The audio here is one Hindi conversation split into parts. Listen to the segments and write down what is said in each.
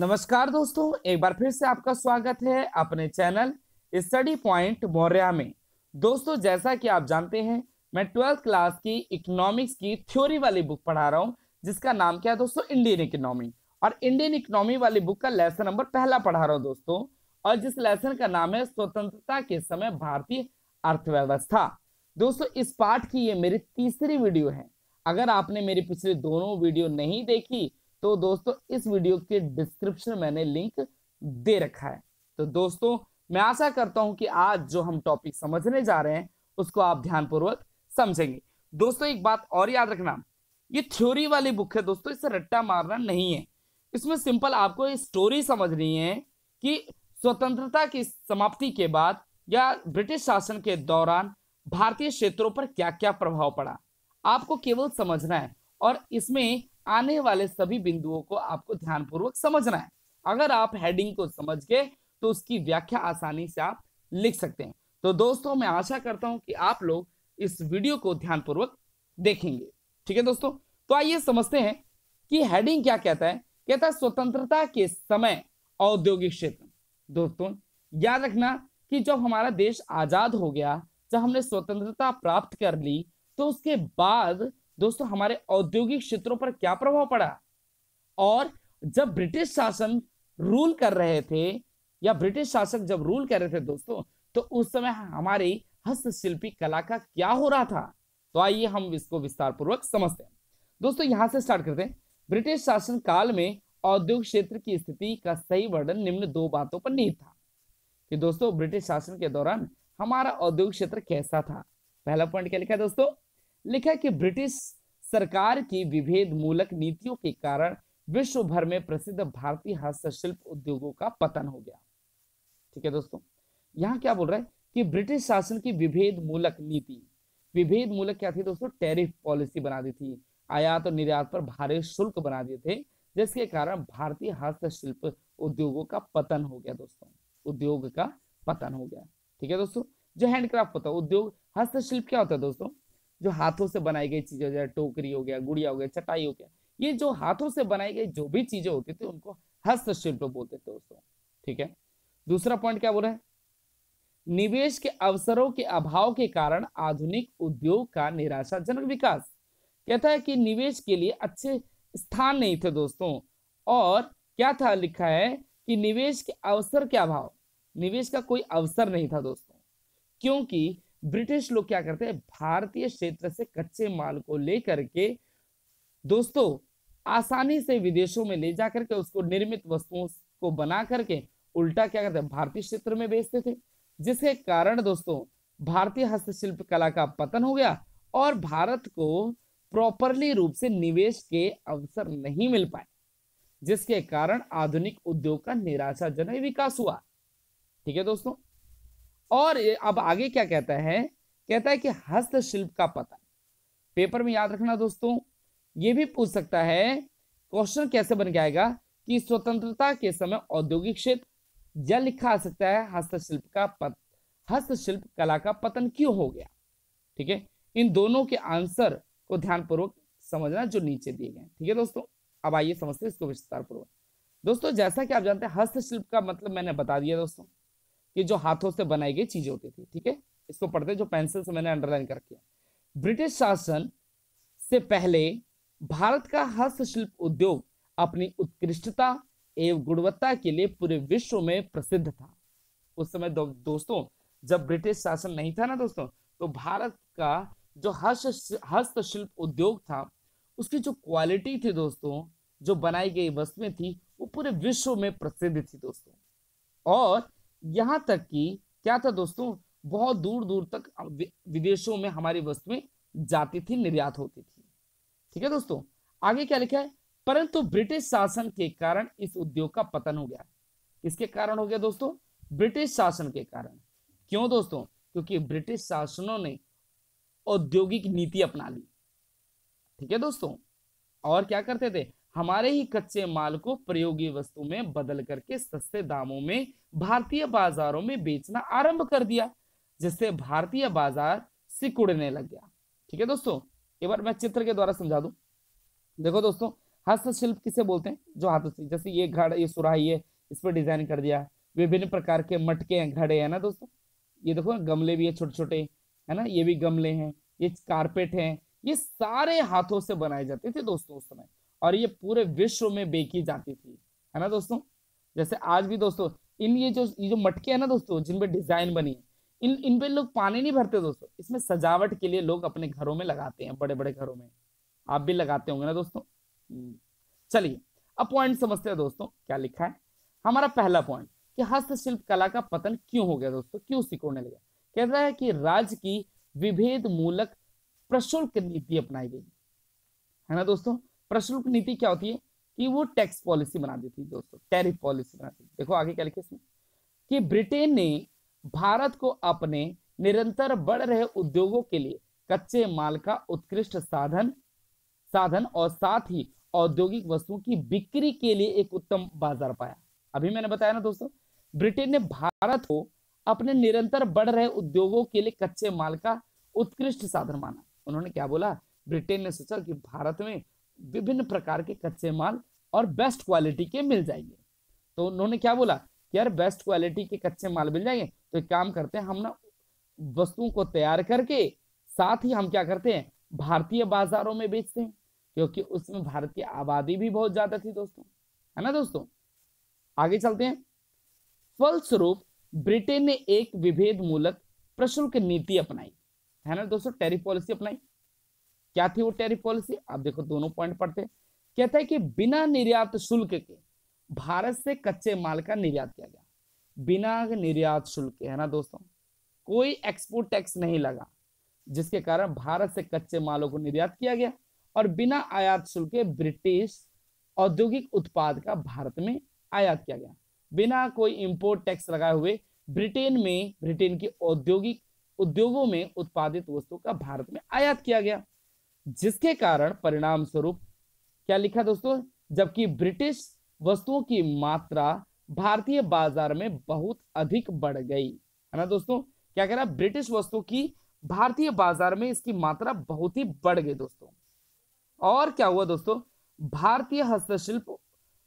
नमस्कार दोस्तों, एक बार फिर से आपका स्वागत है अपने चैनल स्टडी पॉइंट मौर्या में। दोस्तों, जैसा कि आप जानते हैं, मैं 12th क्लास की इकोनॉमिक्स की थ्योरी वाली बुक पढ़ा रहा हूं, जिसका नाम क्या है दोस्तों, इंडियन इकोनॉमी। और इंडियन इकोनॉमी वाली बुक का लेसन नंबर पहला पढ़ा रहा हूं दोस्तों, और जिस लेसन का नाम है स्वतंत्रता के समय भारतीय अर्थव्यवस्था। दोस्तों, इस पाठ की ये मेरी तीसरी वीडियो है। अगर आपने मेरी पिछली दोनों वीडियो नहीं देखी तो दोस्तों इस वीडियो के डिस्क्रिप्शन में मैंने लिंक दे रखा है। तो दोस्तों, मैं आशा करता हूं कि आज जो हम टॉपिक समझने जा रहे हैं उसको आप ध्यानपूर्वक समझेंगे। दोस्तों, एक बात और याद रखना, ये थ्योरी वाली बुक है दोस्तों, इससे रट्टा मारना नहीं है। इसमें सिंपल आपको स्टोरी समझनी है कि स्वतंत्रता की समाप्ति के बाद या ब्रिटिश शासन के दौरान भारतीय क्षेत्रों पर क्या क्या प्रभाव पड़ा, आपको केवल समझना है। और इसमें आने वाले सभी बिंदुओं को आपको ध्यानपूर्वक समझना है। अगर आप हेडिंग को समझ गए तो उसकी व्याख्या आसानी से आप लिख सकते हैं। तो दोस्तों, मैं आशा करता हूं कि आप लोग इस वीडियो को ध्यानपूर्वक देखेंगे। ठीक है दोस्तों, तो आइए समझते हैं कि हेडिंग क्या कहता है। कहता है स्वतंत्रता के समय औद्योगिक क्षेत्र। दोस्तों, याद रखना कि जब हमारा देश आजाद हो गया, जब हमने स्वतंत्रता प्राप्त कर ली, तो उसके बाद दोस्तों हमारे औद्योगिक क्षेत्रों पर क्या प्रभाव पड़ा। और जब ब्रिटिश शासन रूल कर रहे थे, या ब्रिटिश शासक जब रूल कर रहे थे दोस्तों, तो उस समय हमारी हस्तशिल्पी कला का क्या हो रहा था। तो आइए हम इसको विस्तार पूर्वक समझते हैं। दोस्तों, यहां से स्टार्ट करते हैं। ब्रिटिश शासन काल में औद्योगिक क्षेत्र की स्थिति का सही वर्णन निम्न दो बातों पर निहित था। कि दोस्तों, ब्रिटिश शासन के दौरान हमारा औद्योगिक क्षेत्र कैसा था। पहला पॉइंट क्या लिखा है दोस्तों, लिखा है कि ब्रिटिश सरकार की विभेद मूलक नीतियों के कारण विश्व भर में प्रसिद्ध भारतीय हस्तशिल्प उद्योगों का पतन हो गया। ठीक है दोस्तों, यहां क्या बोल रहा है कि ब्रिटिश शासन की विभेद मूलक नीति। विभेद मूलक क्या थी दोस्तों, टैरिफ पॉलिसी बना दी थी, आयात और निर्यात पर भारी शुल्क बना दिए थे, जिसके कारण भारतीय हस्तशिल्प उद्योगों का पतन हो गया। दोस्तों, उद्योग का पतन हो गया। ठीक है दोस्तों, जो हैंडक्राफ्ट होता है उद्योग, हस्तशिल्प क्या होता है दोस्तों, जो हाथों से बनाई गई चीजें, जैसे टोकरी हो गया, गुड़िया हो गया, चटाई हो गया, ये जो हाथों से बनाई गई जो भी चीजें होती थी उनको हस्तशिल्प बोलते थे दोस्तों। ठीक है, दूसरा पॉइंट क्या बोल रहे हैं, निवेश के अवसरों के अभाव के कारण आधुनिक उद्योग का निराशाजनक विकास। कहता है कि निवेश के लिए अच्छे स्थान नहीं थे दोस्तों, और क्या था लिखा है कि निवेश के अवसर के अभाव, निवेश का कोई अवसर नहीं था दोस्तों, क्योंकि ब्रिटिश लोग क्या करते हैं, भारतीय क्षेत्र से कच्चे माल को लेकर के दोस्तों आसानी से विदेशों में ले जाकर के उसको निर्मित वस्तुओं को बना करके उल्टा क्या करते हैं, भारतीय क्षेत्र में बेचते थे, जिसके कारण दोस्तों भारतीय हस्तशिल्प कला का पतन हो गया और भारत को प्रॉपरली रूप से निवेश के अवसर नहीं मिल पाए, जिसके कारण आधुनिक उद्योग का निराशाजनक विकास हुआ। ठीक है दोस्तों, और अब आगे क्या कहता है, कहता है कि हस्तशिल्प का पतन। पेपर में याद रखना दोस्तों, यह भी पूछ सकता है, क्वेश्चन कैसे बन जाएगा कि स्वतंत्रता के समय औद्योगिक क्षेत्र, या लिखा आ सकता है हस्तशिल्प कला का पतन क्यों हो गया। ठीक है, इन दोनों के आंसर को ध्यानपूर्वक समझना जो नीचे दिए गए। ठीक है दोस्तों, अब आइए समझते हैं इसको विस्तार पूर्वक। दोस्तों, जैसा कि आप जानते हैं, हस्तशिल्प का मतलब मैंने बता दिया दोस्तों, कि जो हाथों से बनाई गई चीजें होती थी। ठीक है, इसको पढ़ते जो पेंसिल से मैंने अंडरलाइन कर रखा है। ब्रिटिश शासन से पहले भारत का हस्तशिल्प उद्योग अपनी उत्कृष्टता एवं गुणवत्ता के लिए पूरे विश्व में प्रसिद्ध था। उस समय दोस्तों जब ब्रिटिश शासन नहीं था ना दोस्तों, तो भारत का जो हस्तशिल्प उद्योग था, उसकी जो क्वालिटी थी दोस्तों, जो बनाई गई वस्तुएं थी, वो पूरे विश्व में प्रसिद्ध थी दोस्तों। और यहां तक कि क्या था दोस्तों, बहुत दूर दूर तक विदेशों में हमारी वस्तुएं जाती थी, निर्यात होती थी। ठीक है दोस्तों, आगे क्या लिखा है, परंतु ब्रिटिश शासन के कारण इस उद्योग का पतन हो गया। किसके कारण हो गया दोस्तों, ब्रिटिश शासन के कारण। क्यों दोस्तों, क्योंकि ब्रिटिश शासनों ने औद्योगिक नीति अपना ली। ठीक है दोस्तों, और क्या करते थे, हमारे ही कच्चे माल को प्रयोगी वस्तु में बदल करके सस्ते दामों में भारतीय बाजारों में बेचना आरंभ कर दिया, जिससे भारतीय बाजार सिकुड़ने लग गया। ठीक है दोस्तों, एक बार मैं चित्र के द्वारा समझा दूं। देखो दोस्तों, हस्तशिल्प किसे बोलते हैं? जो हाथों से, जैसे ये घड़, ये सुराही है, इस पर डिजाइन कर दिया, विभिन्न प्रकार के मटके हैं, घड़े हैं ना दोस्तों, ये देखो गमले भी है छोटे छोटे, है ना, ये भी गमले हैं, ये कारपेट हैं, ये सारे हाथों से बनाए जाते थे दोस्तों उस समय, और ये पूरे विश्व में बेची जाती थी, है ना दोस्तों। जैसे आज भी दोस्तों इन ये जो मटके हैं ना दोस्तों, जिन पे डिजाइन बनी है, इन पे लोग पानी नहीं भरते दोस्तों, इसमें सजावट के लिए लोग अपने घरों में लगाते हैं, बड़े बड़े घरों में, आप भी लगाते होंगे ना दोस्तों। चलिए अब पॉइंट समझते हैं दोस्तों, क्या लिखा है हमारा पहला पॉइंट, कि हस्तशिल्प कला का पतन क्यों हो गया दोस्तों, क्यों सिकुड़ने लगा। कहता है कि राज्य की विभेद मूलक प्रशुल्क नीति अपनाई गई, है ना दोस्तों। प्रशुल्क नीति क्या होती है, कि वो टैक्स पॉलिसी बना दी थी दोस्तों, टैरिफ पॉलिसी बना दी। देखो आगे क्या लिखे इसमें, कि ब्रिटेन ने भारत को अपने निरंतर बढ़ रहे उद्योगों के लिए कच्चे माल का उत्कृष्ट साधन और साथ ही औद्योगिक वस्तुओं की बिक्री के लिए एक उत्तम बाजार पाया। अभी मैंने बताया ना दोस्तों, ब्रिटेन ने भारत को अपने निरंतर बढ़ रहे उद्योगों के लिए कच्चे माल का उत्कृष्ट साधन माना। उन्होंने क्या बोला, ब्रिटेन ने सोचा कि भारत में विभिन्न प्रकार के कच्चे माल और बेस्ट क्वालिटी के मिल जाएंगे, तो उन्होंने क्या बोला कि यार बेस्ट क्वालिटी के कच्चे माल मिल जाएंगे, तो एक काम करते हैं हम ना वस्तुओं को तैयार करके साथ ही हम क्या करते हैं, भारतीय बाजारों में बेचते हैं, क्योंकि उसमें भारत की आबादी भी बहुत ज्यादा थी दोस्तों, है ना दोस्तों। आगे चलते हैं। फलस्वरूप ब्रिटेन ने एक विभेद मूलक प्रशुल्क नीति अपनाई, है ना दोस्तों, टैरिफ पॉलिसी अपनाई। क्या थी वो टैरिफ पॉलिसी, आप देखो दोनों पॉइंट पढ़ते हैं। कहता है कि बिना निर्यात शुल्क के भारत से कच्चे माल का निर्यात किया गया, बिना निर्यात शुल्क के, है ना दोस्तों, कोई एक्सपोर्ट टैक्स नहीं लगा, जिसके कारण भारत से कच्चे मालों को निर्यात किया गया, और बिना आयात शुल्क के ब्रिटिश औद्योगिक उत्पाद का भारत में आयात किया गया। बिना कोई इंपोर्ट टैक्स लगाए हुए ब्रिटेन की उद्योगों में उत्पादित वस्तु का भारत में आयात किया गया, जिसके कारण परिणाम स्वरूप क्या लिखा दोस्तों, जबकि ब्रिटिश वस्तुओं की मात्रा भारतीय बाजार में बहुत अधिक बढ़ गई, है ना दोस्तों। क्या कह रहा है, ब्रिटिश वस्तु की भारतीय बाजार में इसकी मात्रा बहुत ही बढ़ गई दोस्तों। और क्या हुआ दोस्तों, भारतीय हस्तशिल्प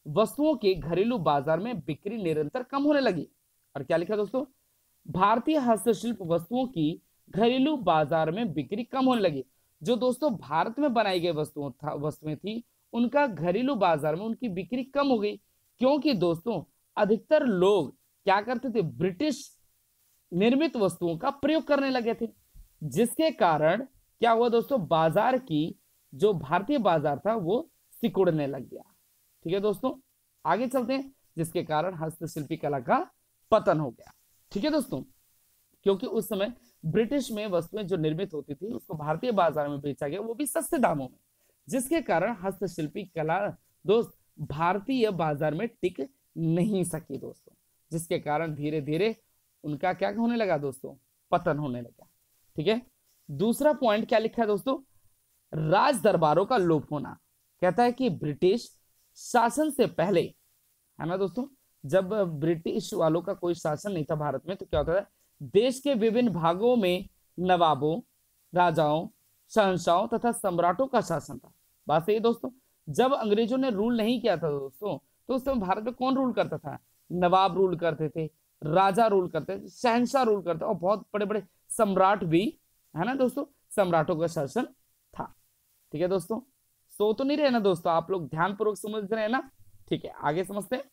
वस्तुओं के घरेलू बाजार में बिक्री निरंतर कम होने लगी। और क्या लिखा दोस्तों, भारतीय हस्तशिल्प वस्तुओं की घरेलू बाजार में बिक्री कम होने लगी। जो दोस्तों भारत में बनाई गई वस्तुएं थी, उनका घरेलू बाजार में उनकी बिक्री कम हो गई, क्योंकि दोस्तों अधिकतर लोग क्या करते थे, ब्रिटिश निर्मित वस्तुओं का प्रयोग करने लगे थे, जिसके कारण क्या हुआ दोस्तों, बाजार की जो भारतीय बाजार था वो सिकुड़ने लग गया। ठीक है दोस्तों, आगे चलते हैं, जिसके कारण हस्तशिल्पी कला का पतन हो गया। ठीक है दोस्तों, क्योंकि उस समय ब्रिटिश में वस्तुएं जो निर्मित होती थी उसको भारतीय बाजार में बेचा गया, वो भी सस्ते दामों में, जिसके कारण हस्तशिल्पी कला दोस्त भारतीय बाजार में टिक नहीं सकी दोस्तों, जिसके कारण धीरे धीरे उनका क्या होने लगा दोस्तों, पतन होने लगा। ठीक है, दूसरा पॉइंट क्या लिखा है दोस्तों, राज दरबारों का लोप होना। कहता है कि ब्रिटिश शासन से पहले, है ना दोस्तों, जब ब्रिटिश वालों का कोई शासन नहीं था भारत में, तो क्या होता था, देश के विभिन्न भागों में नवाबों, राजाओं, शहंशाहों तथा सम्राटों का शासन था। बात सही है दोस्तों, जब अंग्रेजों ने रूल नहीं किया था दोस्तों, तो उस समय भारत में कौन रूल करता था, नवाब रूल करते थे, राजा रूल करते थे, शहंशाह रूल करते, और बहुत बड़े बड़े सम्राट भी, है ना दोस्तों, सम्राटों का शासन था। ठीक है दोस्तों, सो तो नहीं रहे ना दोस्तों, आप लोग ध्यानपूर्वक समझ रहे हैं ना। ठीक है, आगे समझते हैं।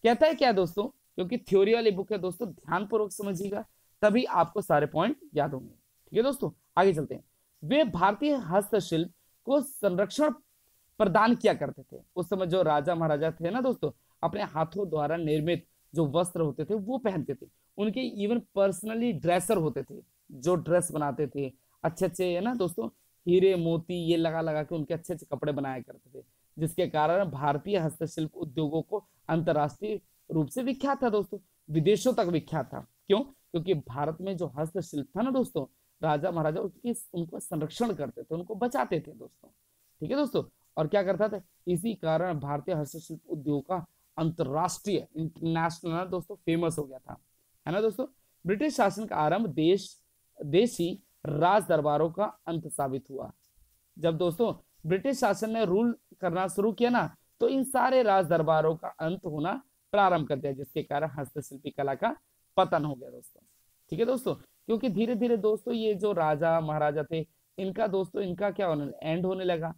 कहता है क्या दोस्तों, क्योंकि थ्योरी वाली बुक है दोस्तों, ध्यानपूर्वक समझिएगा, तभी आपको सारे पॉइंट याद होंगे। ठीक है दोस्तों, आगे चलते हैं। वे भारतीय हस्तशिल्प को संरक्षण प्रदान किया करते थे। उस समय जो राजा महाराजा थे ना दोस्तों, अपने हाथों द्वारा निर्मित जो वस्त्र होते थे वो पहनते थे, उनके इवन पर्सनली ड्रेसर होते थे, जो ड्रेस बनाते थे अच्छे अच्छे, है ना दोस्तों, हीरे मोती ये लगा लगा के उनके अच्छे अच्छे कपड़े बनाया करते थे, जिसके कारण भारतीय हस्तशिल्प उद्योगों को अंतरराष्ट्रीय रूप से विख्यात था दोस्तों, विदेशों तक विख्यात था। क्यों, क्योंकि भारत में जो हस्तशिल्प था ना दोस्तों, राजा महाराजा उनको संरक्षण करते थे, उनको बचाते थे दोस्तों। ठीक है दोस्तों, और क्या करता था, इसी कारण भारतीय हस्तशिल्प उद्योग का अंतरराष्ट्रीय इंटरनेशनल दोस्तों फेमस हो गया था, है ना दोस्तों। ब्रिटिश शासन का आरंभ देशी राज दरबारों का अंत साबित हुआ। जब दोस्तों ब्रिटिश शासन ने रूल करना शुरू किया ना, तो इन सारे राज दरबारों का अंत होना प्रारंभ कर दिया, जिसके कारण हस्तशिल्पी कला का पतन हो गया दोस्तों। ठीक है दोस्तों, क्योंकि धीरे धीरे दोस्तों ये जो राजा महाराजा थे, इनका दोस्तों इनका क्या होने एंड होने लगा,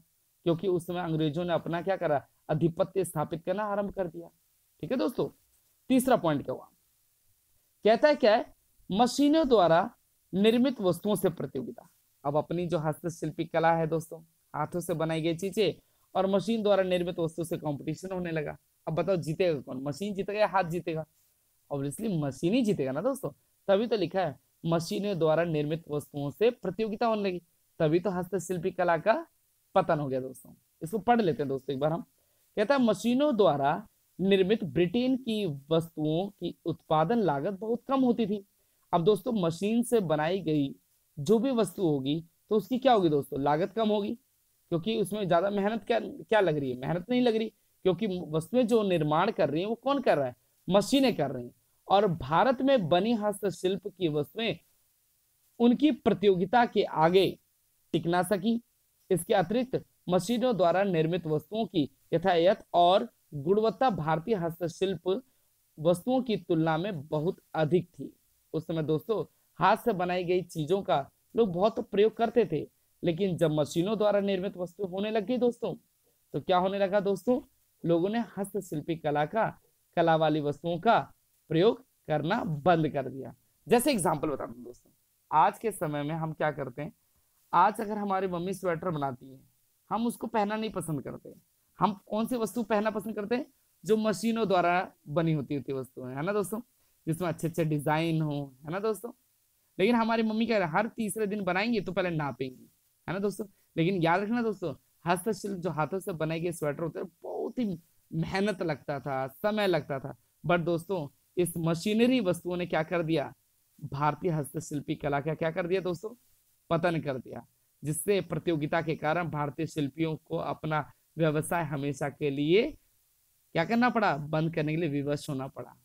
क्योंकि उस समय अंग्रेजों ने अपना क्या करा, आधिपत्य स्थापित करना आरंभ कर दिया। ठीक है दोस्तों, तीसरा पॉइंट क्या हुआ, कहता है क्या है, मशीनों द्वारा निर्मित वस्तुओं से प्रतियोगिता। अब अपनी जो हस्तशिल्पी कला है दोस्तों, हाथों से बनाई गई चीजें और मशीन द्वारा निर्मित वस्तु से कंपटीशन होने लगा। अब बताओ जीतेगा कौन, मशीन जीतेगा या हाथ जीतेगा? ऑब्वियसली मशीन ही जीतेगा ना दोस्तों, तभी तो लिखा है मशीनों द्वारा निर्मित वस्तुओं से प्रतियोगिता होने लगी, तभी तो हस्तशिल्पी कला का पतन हो गया दोस्तों। इसको पढ़ लेते हैं दोस्तों एक बार हम। कहता है मशीनों द्वारा निर्मित ब्रिटेन की वस्तुओं की उत्पादन लागत बहुत कम होती थी। अब दोस्तों मशीन से बनाई गई जो भी वस्तु होगी तो उसकी क्या होगी दोस्तों, लागत कम होगी, क्योंकि उसमें ज्यादा मेहनत क्या क्या लग रही है, मेहनत नहीं लग रही, क्योंकि वस्तुएं जो निर्माण कर रही है वो कौन कर रहा है, मशीनें कर रही हैं। और भारत में बनी हस्तशिल्प की वस्तुएं उनकी प्रतियोगिता के आगे टिक ना सकी। इसके अतिरिक्त मशीनों द्वारा निर्मित वस्तुओं की यथायथ और गुणवत्ता भारतीय हस्तशिल्प वस्तुओं की तुलना में बहुत अधिक थी। उस समय दोस्तों हाथ से बनाई गई चीजों का लोग बहुत प्रयोग करते थे, लेकिन जब मशीनों द्वारा निर्मित वस्तु होने लगी दोस्तों, तो क्या होने लगा दोस्तों, लोगों ने हस्तशिल्पी कला वाली वस्तुओं का प्रयोग करना बंद कर दिया। जैसे एग्जाम्पल बता दूं दोस्तों, आज के समय में हम क्या करते हैं, आज अगर हमारी मम्मी स्वेटर बनाती है, हम उसको पहनना नहीं पसंद करते। हम कौन सी वस्तु पहनना पसंद करते हैं, जो मशीनों द्वारा बनी होती वस्तुएं, है ना दोस्तों, जिसमें अच्छे अच्छे डिजाइन हो, है ना दोस्तों। लेकिन हमारी मम्मी क्या है, हर तीसरे दिन बनाएंगे तो पहले नापेंगी, है ना दोस्तों। लेकिन याद रखना दोस्तों, हस्तशिल्प जो हाथों से बनाए गए स्वेटर होते हैं बहुत ही मेहनत लगता था, समय लगता था, बट दोस्तों इस मशीनरी वस्तुओं ने क्या कर दिया, भारतीय हस्तशिल्पी कला का क्या कर दिया दोस्तों, पतन कर दिया, जिससे प्रतियोगिता के कारण भारतीय शिल्पियों को अपना व्यवसाय हमेशा के लिए क्या करना पड़ा, बंद करने के लिए विवश होना पड़ा।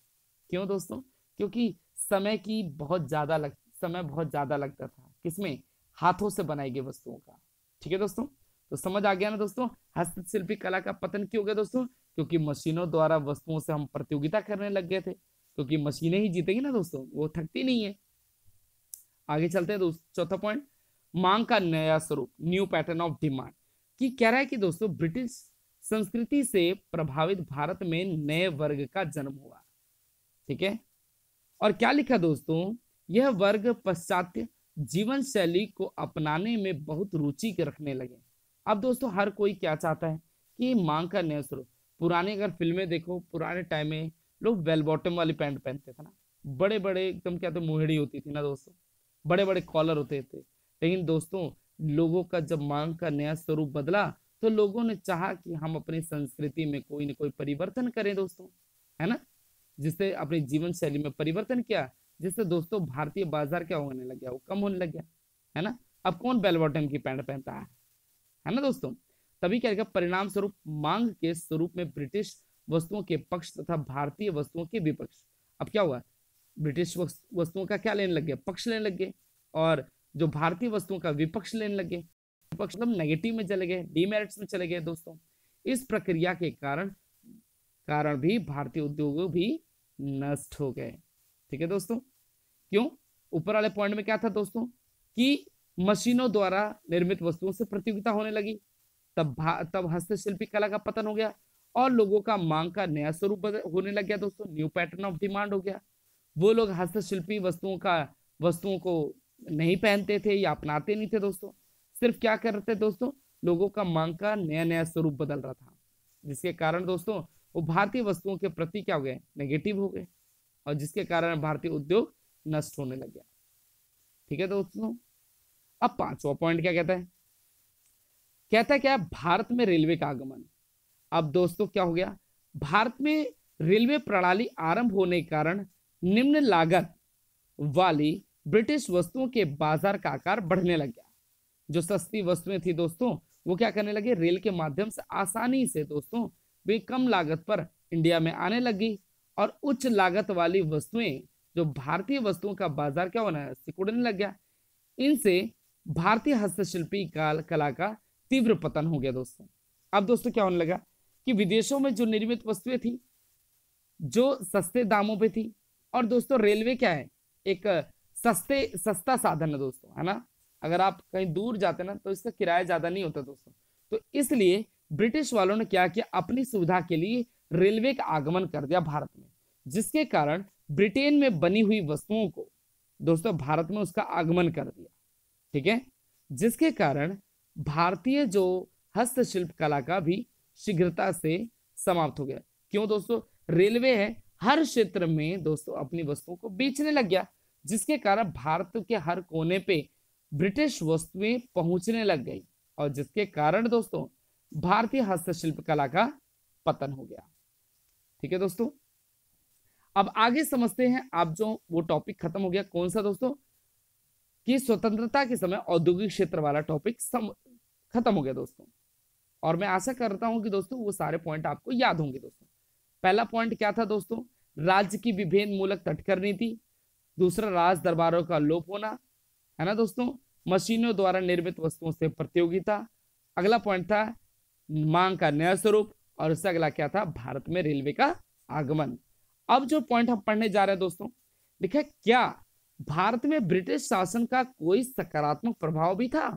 क्यों दोस्तों, क्योंकि समय बहुत ज्यादा लगता था, किसमें, हाथों से बनाई गई वस्तुओं का। ठीक है दोस्तों, तो समझ आ गया ना दोस्तों, हस्तशिल्पी कला का पतन क्यों हो गया दोस्तों, क्योंकि मशीनों द्वारा वस्तुओं से हम प्रतियोगिता करने लग गए थे, क्योंकि मशीनें ही जीतेगी ना दोस्तों, वो थकती नहीं है। आगे चलते हैं दोस्तों, चौथा पॉइंट, मांग का नया स्वरूप, न्यू पैटर्न ऑफ डिमांड। की कह रहा है कि दोस्तों ब्रिटिश संस्कृति से प्रभावित भारत में नए वर्ग का जन्म हुआ। ठीक है, और क्या लिखा दोस्तों, यह वर्ग पाश्चात्य जीवन शैली को अपनाने में बहुत रुचि रखने लगे। अब दोस्तों हर कोई क्या चाहता है कि मांग का नया स्वरूप, पुराने अगर फिल्में देखो, पुराने टाइम में लोग बेल बॉटम वाली पैंट पहनते थे ना, बड़े बड़े एकदम क्या तो मुहड़ी होती थी ना दोस्तों, बड़े बड़े कॉलर होते थे। लेकिन दोस्तों लोगों का जब मांग का नया स्वरूप बदला, तो लोगों ने चाहा कि हम अपनी संस्कृति में कोई ना कोई परिवर्तन करें दोस्तों, है ना, जिससे अपनी जीवन शैली में परिवर्तन किया, जिससे दोस्तों भारतीय बाजार क्या होने लग गया, वो कम होने लग गया, है ना। अब कौन बेल बॉटम की पैंट पहनता है ना दोस्तों। तभी क्या रहेगा, परिणाम स्वरूप मांग के स्वरूप में ब्रिटिश वस्तुओं के पक्ष तथा भारतीय वस्तुओं के विपक्ष। अब क्या हुआ, ब्रिटिश वस्तुओं का क्या लेने लग गए, पक्ष लेने लग गए, और जो भारतीय वस्तुओं का विपक्ष लेने लगे, विपक्ष मतलब नेगेटिव में चले गए, डीमेरिट्स में चले गए दोस्तों। इस प्रक्रिया के कारण भी भारतीय उद्योग भी नष्ट हो गए। ठीक है दोस्तों, क्यों, ऊपर वाले पॉइंट में क्या था दोस्तों, कि मशीनों द्वारा निर्मित वस्तुओं से प्रतियोगिता होने लगी, तब हस्तशिल्पी कला का पतन हो गया, और लोगों का मांग का नया स्वरूप होने लग गया दोस्तों, न्यू पैटर्न ऑफ डिमांड हो गया। वो लोग हस्तशिल्पी वस्तुओं को नहीं पहनते थे या अपनाते नहीं थे दोस्तों, सिर्फ क्या कर रहे थे दोस्तों, लोगों का मांग का नया नया स्वरूप बदल रहा था, जिसके कारण दोस्तों वो भारतीय वस्तुओं के प्रति क्या हो गए, नेगेटिव हो गए, और जिसके कारण भारतीय उद्योग नष्ट होने लग गया। ठीक है दोस्तों, अब पांचवा पॉइंट क्या कहता है क्या, भारत में रेलवे का आगमन। अब दोस्तों क्या हो गया, भारत में रेलवे प्रणाली आरंभ होने के कारण निम्न लागत वाली ब्रिटिश वस्तुओं के बाजार का आकार बढ़ने लग गया। जो सस्ती वस्तुएं थी दोस्तों, वो क्या करने लगे, रेल के माध्यम से आसानी से दोस्तों वे कम लागत पर इंडिया में आने लगी, और उच्च लागत वाली वस्तुएं, जो भारतीय वस्तुओं का बाजार क्या होना है, सिकुड़ने लग गया। इनसे भारतीय हस्तशिल्पी कला का तीव्र पतन हो गया दोस्तों। अब दोस्तों क्या होने लगा कि विदेशों में जो निर्मित वस्तुएं थी जो सस्ते दामों पे थी, और दोस्तों रेलवे क्या है, एक सस्ता साधन है दोस्तों, है ना। अगर आप कहीं दूर जाते ना तो इसका किराया ज्यादा नहीं होता दोस्तों। तो इसलिए ब्रिटिश वालों ने क्या किया, अपनी सुविधा के लिए रेलवे का आगमन कर दिया भारत में, जिसके कारण ब्रिटेन में बनी हुई वस्तुओं को दोस्तों भारत में उसका आगमन कर दिया, ठीक है। जिसके कारण भारतीय जो हस्तशिल्प कला का भी शीघ्रता से समाप्त हो गया। क्यों दोस्तों, रेलवे है हर क्षेत्र में दोस्तों अपनी वस्तुओं को बेचने लग गया, जिसके कारण भारत के हर कोने पे ब्रिटिश वस्तुएं पहुंचने लग गई, और जिसके कारण दोस्तों भारतीय हस्तशिल्प कला का पतन हो गया। ठीक है दोस्तों, अब आगे समझते हैं। आप जो वो टॉपिक खत्म हो गया, कौन सा दोस्तों, कि स्वतंत्रता के समय औद्योगिक क्षेत्र वाला टॉपिक खत्म हो गया दोस्तों। और मैं आशा करता हूं कि दोस्तों वो सारे पॉइंट आपको याद होंगे दोस्तों। पहला पॉइंट क्या था दोस्तों, राज्य की विभेद मूलक तटकर नीति। दूसरा, राज दरबारों का लोप होना, है ना दोस्तों। मशीनों द्वारा निर्मित वस्तुओं से प्रतियोगिता। अगला पॉइंट था मांग का नया स्वरूप, और इससे अगला क्या था, भारत में रेलवे का आगमन। अब जो पॉइंट हम पढ़ने जा रहे हैं दोस्तों, देखिए क्या भारत में ब्रिटिश शासन का कोई सकारात्मक प्रभाव भी था,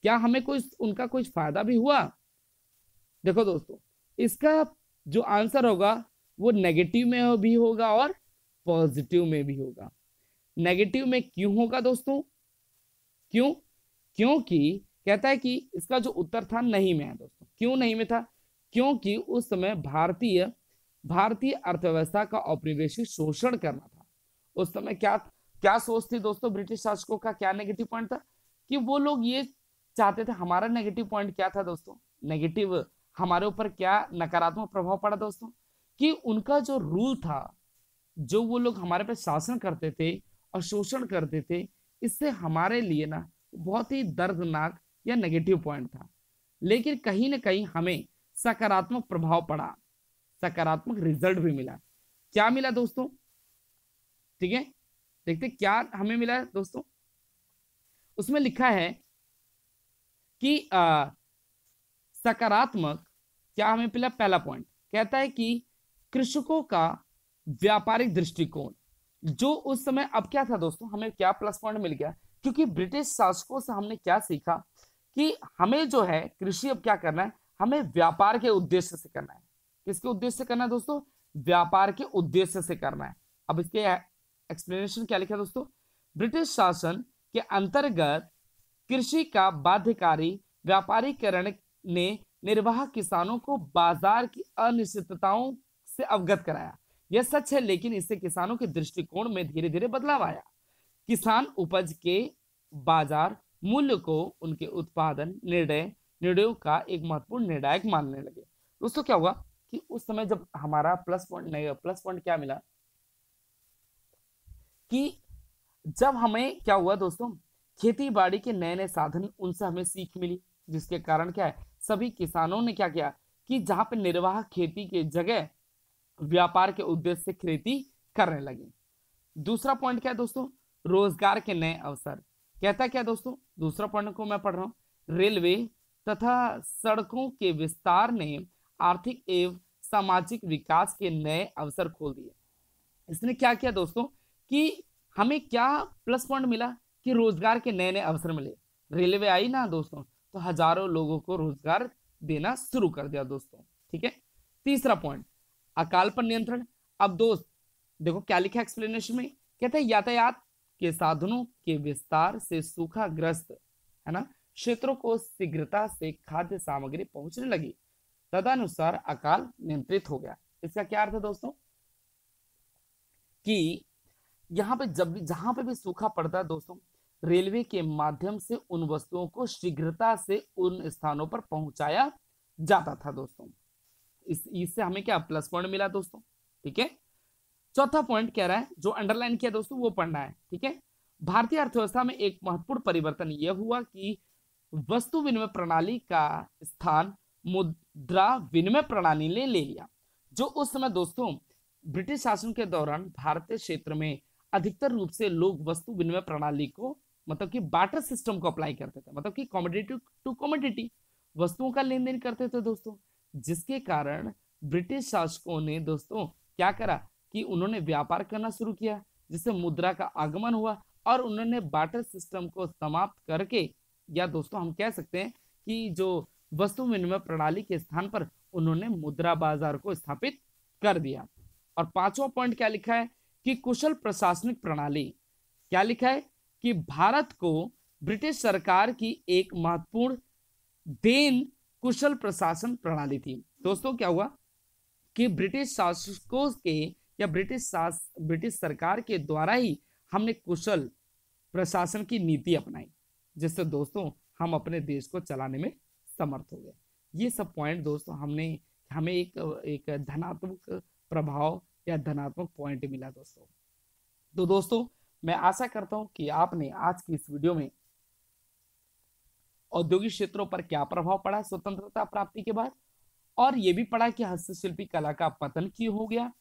क्या हमें कोई उनका कोई फायदा भी हुआ। देखो दोस्तों, इसका जो आंसर होगा वो नेगेटिव में भी होगा और पॉजिटिव में भी होगा। नेगेटिव में क्यों होगा दोस्तों, क्यों, क्योंकि कहता है कि इसका जो उत्तर था नहीं में है दोस्तों। क्यों नहीं में था, क्योंकि उस समय भारतीय अर्थव्यवस्था का औपनिवेशिक शोषण करना था। उस समय क्या क्या सोच थी दोस्तों ब्रिटिश शासकों का, क्या नेगेटिव पॉइंट था कि वो लोग ये चाहते थे। हमारा नेगेटिव पॉइंट क्या था दोस्तों, नेगेटिव हमारे ऊपर क्या नकारात्मक प्रभाव पड़ा दोस्तों, कि उनका जो रूल था, जो वो लोग हमारे पे शासन करते थे और शोषण करते थे, इससे हमारे लिए ना बहुत ही दर्दनाक या नेगेटिव पॉइंट था। लेकिन कहीं ना कहीं हमें सकारात्मक प्रभाव पड़ा, सकारात्मक रिजल्ट भी मिला। क्या मिला दोस्तों, ठीक है, देखते क्या हमें मिला दोस्तों। उसमें लिखा है कि सकारात्मक क्या हमें मिला। पहला पॉइंट कहता है कि कृषकों का व्यापारिक दृष्टिकोण, जो उस समय, अब क्या था दोस्तों, हमें क्या प्लस पॉइंट मिल गया, क्योंकि ब्रिटिश शासकों से हमने क्या सीखा कि हमें जो है कृषि अब क्या करना है, हमें व्यापार के उद्देश्य से करना है। किसके उद्देश्य से करना है दोस्तों, व्यापार के उद्देश्य से करना है। अब इसके एक्सप्लेनेशन क्या लिखा है दोस्तों, ब्रिटिश शासन के अंतर्गत कृषि का बाध्यकारी व्यापारीकरण ने निर्वाह किसानों को बाजार की अनिश्चितताओं से अवगत कराया। यह सच है, लेकिन इससे किसानों के दृष्टिकोण में धीरे धीरे बदलाव आया। किसान उपज के बाजार मूल्य को उनके उत्पादन निर्णयों का एक महत्वपूर्ण निर्णायक मानने लगे। दोस्तों क्या हुआ कि उस समय जब हमारा प्लस पॉइंट क्या मिला, कि जब हमें क्या हुआ दोस्तों, खेती बाड़ी के नए नए साधन, उनसे हमें सीख मिली, जिसके कारण क्या है, सभी किसानों ने क्या किया कि जहां पे निर्वाह खेती के जगह व्यापार के उद्देश्य से खेती करने लगे। दूसरा पॉइंट क्या है दोस्तों, रोजगार के नए अवसर। कहता क्या दोस्तों, दूसरा पॉइंट को मैं पढ़ रहा हूं, रेलवे तथा सड़कों के विस्तार ने आर्थिक एवं सामाजिक विकास के नए अवसर खोल दिए। इसने क्या किया दोस्तों कि हमें क्या प्लस पॉइंट मिला कि रोजगार के नए नए अवसर मिले। रेलवे आई ना दोस्तों, तो हजारों लोगों को रोजगार देना शुरू कर दिया दोस्तों, ठीक है। तीसरा पॉइंट, अकाल पर नियंत्रण। अब दोस्त देखो क्या लिखा एक्सप्लेनेशन में, कहते हैं यातायात के साधनों के विस्तार से सूखाग्रस्त, है ना, क्षेत्रों को शीघ्रता से खाद्य सामग्री पहुंचने लगी, तदनुसार अकाल नियंत्रित हो गया। इसका क्या अर्थ है दोस्तों, कि यहाँ पे जहां पे भी सूखा पड़ता है दोस्तों, रेलवे के माध्यम से उन वस्तुओं को शीघ्रता से उन स्थानों पर पहुंचाया जाता था दोस्तों। इससे हमें क्या प्लस पॉइंट मिला दोस्तों, ठीक है। चौथा पॉइंट कह रहा है, जो अंडरलाइन किया दोस्तों वो पढ़ना है, ठीक है। भारतीय अर्थव्यवस्था में एक महत्वपूर्ण परिवर्तन यह हुआ कि वस्तु विनिमय प्रणाली का स्थान मुद्रा विनिमय प्रणाली ने ले लिया। जो उस समय दोस्तों ब्रिटिश शासन के दौरान भारतीय क्षेत्र में अधिकतर रूप से लोग वस्तु विनिमय प्रणाली को मतलब कि बार्टर सिस्टम को अप्लाई करते थे, मतलब कि कॉमोडिटी टू कॉमोडिटी, वस्तुओं का लेन देन करते थे दोस्तों। जिसके कारण ब्रिटिश शासकों ने दोस्तों क्या करा कि उन्होंने व्यापार करना शुरू किया, जिससे मुद्रा का आगमन हुआ और उन्होंने बार्टर सिस्टम को समाप्त करके, या दोस्तों हम कह सकते हैं कि जो वस्तु विनिमय प्रणाली के स्थान पर उन्होंने मुद्रा बाजार को स्थापित कर दिया। और पांचवा पॉइंट क्या लिखा है कि कुशल प्रशासनिक प्रणाली। क्या लिखा है कि भारत को ब्रिटिश सरकार की एक महत्वपूर्ण देन कुशल प्रशासन प्रणाली थी। दोस्तों क्या हुआ कि ब्रिटिश शासकों के या ब्रिटिश सरकार के द्वारा ही हमने कुशल प्रशासन की नीति अपनाई, जिससे दोस्तों हम अपने देश को चलाने में समर्थ हो गए। ये सब पॉइंट दोस्तों हमें एक धनात्मक प्रभाव या धनात्मक पॉइंट मिला दोस्तों। तो दोस्तों मैं आशा करता हूं कि आपने आज की इस वीडियो में औद्योगिक क्षेत्रों पर क्या प्रभाव पड़ा स्वतंत्रता प्राप्ति के बाद, और यह भी पढ़ा कि हस्तशिल्पी कला का पतन क्यों हो गया,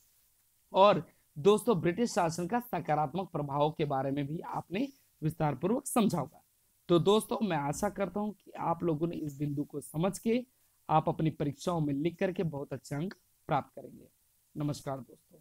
और दोस्तों ब्रिटिश शासन का सकारात्मक प्रभाव के बारे में भी आपने विस्तार पूर्वक समझा होगा। तो दोस्तों मैं आशा करता हूं कि आप लोगों ने इस बिंदु को समझ के आप अपनी परीक्षाओं में लिख करके बहुत अच्छे अंक प्राप्त करेंगे। नमस्कार दोस्तों।